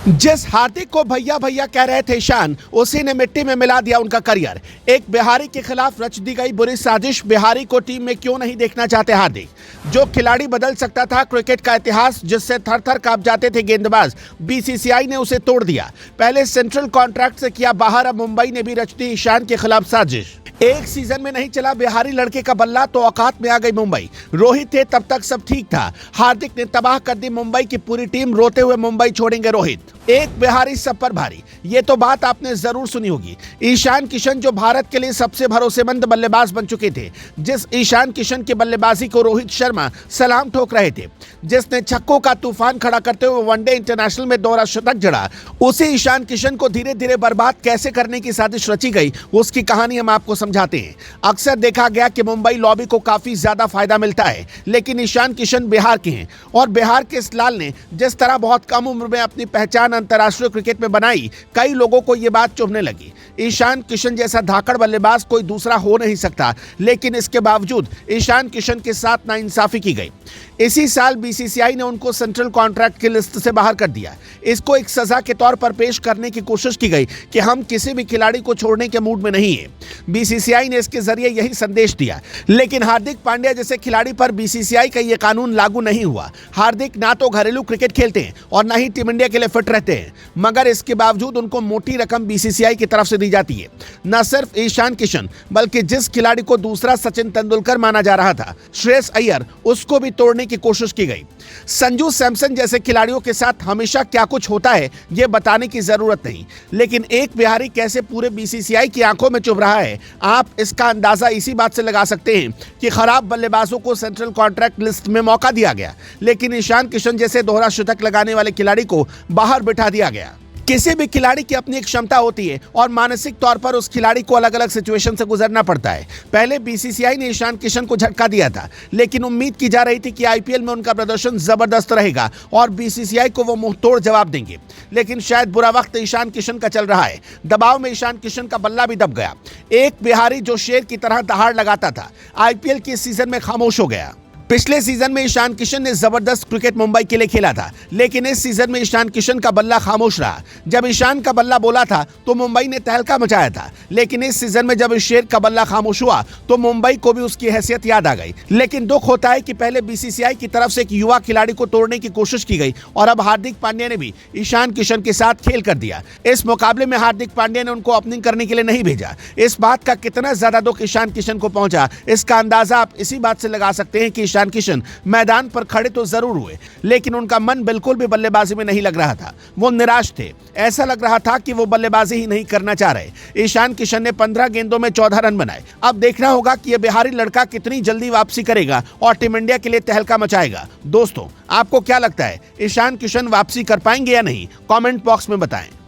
जिस हार्दिक को भैया भैया कह रहे थे ईशान, उसी ने मिट्टी में मिला दिया उनका करियर। एक बिहारी के खिलाफ रच दी गई बुरी साजिश। बिहारी को टीम में क्यों नहीं देखना चाहते हार्दिक? जो खिलाड़ी बदल सकता था क्रिकेट का इतिहास, जिससे थर थर कांप जाते थे गेंदबाज, बीसीसीआई ने उसे तोड़ दिया। पहले सेंट्रल कॉन्ट्रैक्ट से किया बाहर, अब मुंबई ने भी रच दी ईशान के खिलाफ साजिश। एक सीजन में नहीं चला बिहारी लड़के का बल्ला तो औकात में आ गई मुंबई। रोहित थे तब तक सब ठीक था, हार्दिक ने तबाह कर दी मुंबई की पूरी टीम। रोते हुए मुंबई छोड़ेंगे रोहित। एक बिहारी सब पर भारी, ये तो बात आपने जरूर सुनी होगी। ईशान किशन जो भारत के लिए सबसे भरोसेमंद बल्लेबाज बन चुके थे, जिस ईशान किशन की बल्लेबाजी को रोहित शर्मा सलाम ठोक रहे थे, जिसने छक्कों का तूफान खड़ा करते हुए वनडे इंटरनेशनल में दोहरा शतक जड़ा, उसी ईशान किशन को धीरे धीरे बर्बाद कैसे करने की साजिश रची गई, उसकी कहानी हम आपको समझाते हैं। अक्सर देखा गया कि मुंबई लॉबी को काफी ज्यादा फायदा मिलता है, लेकिन ईशान किशन बिहार के हैं और बिहार के इस लाल ने जिस तरह बहुत कम उम्र में अपनी पहचान अंतर्राष्ट्रीय क्रिकेट में बनाई, कई लोगों को यह बात चुभने लगी। ईशान किशन जैसा धाकड़ बल्लेबाज कोई दूसरा हो नहीं सकता, लेकिन इसके बावजूद ईशान किशन के साथ नाइंसाफी की गई। इसी साल बीसीसीआई ने उनको सेंट्रल कॉन्ट्रैक्ट की लिस्ट से बाहर कर दिया। इसको एक सजा के तौर पर पेश करने की कोशिश की गई कि हम किसी भी खिलाड़ी को छोड़ने के मूड में नहीं है। बीसीसीआई ने इसके जरिए यही संदेश दिया, लेकिन हार्दिक पांड्या जैसे खिलाड़ी पर बीसीसीआई का यह कानून लागू नहीं हुआ। हार्दिक ना तो घरेलू क्रिकेट खेलते हैं और ना ही टीम इंडिया के लिए फिट रहते हैं, मगर इसके बावजूद उनको मोटी रकम बीसीसीआई की तरफ से दी जाती है। न सिर्फ ईशान किशन, बल्कि जिस खिलाड़ी को दूसरा सचिन तेंदुलकर माना जा रहा था, श्रेयस अय्यर, उसको भी तोड़ने की कोशिश की गई। संजू सैमसन जैसे खिलाड़ियों के साथ हमेशा क्या कुछ होता है यह बताने की जरूरत नहीं, लेकिन एक बिहारी कैसे पूरे बीसीसीआई की आंखों में चुभ रहा है, आप इसका अंदाजा इसी बात से लगा सकते हैं कि खराब बल्लेबाजों को सेंट्रल कॉन्ट्रैक्ट लिस्ट में मौका दिया गया, लेकिन ईशान किशन जैसे दोहरा शतक लगाने वाले खिलाड़ी को बाहर बिठा दिया गया। किसी भी खिलाड़ी की अपनी एक क्षमता होती है और मानसिक तौर पर उस खिलाड़ी को अलग अलग सिचुएशन से गुजरना पड़ता है। पहले बीसीसीआई ने ईशान किशन को झटका दिया था, लेकिन उम्मीद की जा रही थी कि आईपीएल में उनका प्रदर्शन जबरदस्त रहेगा और बीसीसीआई को वो मुंहतोड़ जवाब देंगे। लेकिन शायद बुरा वक्त ईशान किशन का चल रहा है। दबाव में ईशान किशन का बल्ला भी दब गया। एक बिहारी जो शेर की तरह दहाड़ लगाता था, आईपीएल के सीजन में खामोश हो गया। पिछले सीजन में ईशान किशन ने जबरदस्त क्रिकेट मुंबई के लिए खेला था, लेकिन इस सीजन में ईशान किशन का बल्ला खामोश रहा। जब ईशान का बल्ला बोला था तो मुंबई ने तहलका मचाया था, लेकिन इस सीजन में जब इस शेर का बल्ला खामोश हुआ तो मुंबई को भी उसकी हैसियत याद आ गई। लेकिन दुख होता है कि पहले बीसीसीआई की तरफ से एक युवा खिलाड़ी को तोड़ने की कोशिश की गई और अब हार्दिक पांड्या ने भी ईशान किशन के साथ खेल कर दिया। इस मुकाबले में हार्दिक पांड्या ने उनको ओपनिंग करने के लिए नहीं भेजा। इस बात का कितना ज्यादा दुख ईशान किशन को पहुंचा, इसका अंदाजा आप इसी बात से लगा सकते हैं कि ईशान किशन मैदान पर खड़े तो जरूर हुए, लेकिन उनका मन बिल्कुल भी बल्लेबाजी में नहीं लग रहा था। वो निराश थे, ऐसा लग रहा था कि वो बल्लेबाजी ही नहीं करना चाह रहे। ईशान किशन ने 15 गेंदों में 14 रन बनाए। अब देखना होगा कि यह बिहारी लड़का कितनी जल्दी वापसी करेगा और टीम इंडिया के लिए तहलका मचाएगा। दोस्तों, आपको क्या लगता है, ईशान किशन वापसी कर पाएंगे या नहीं? कमेंट बॉक्स में बताएं।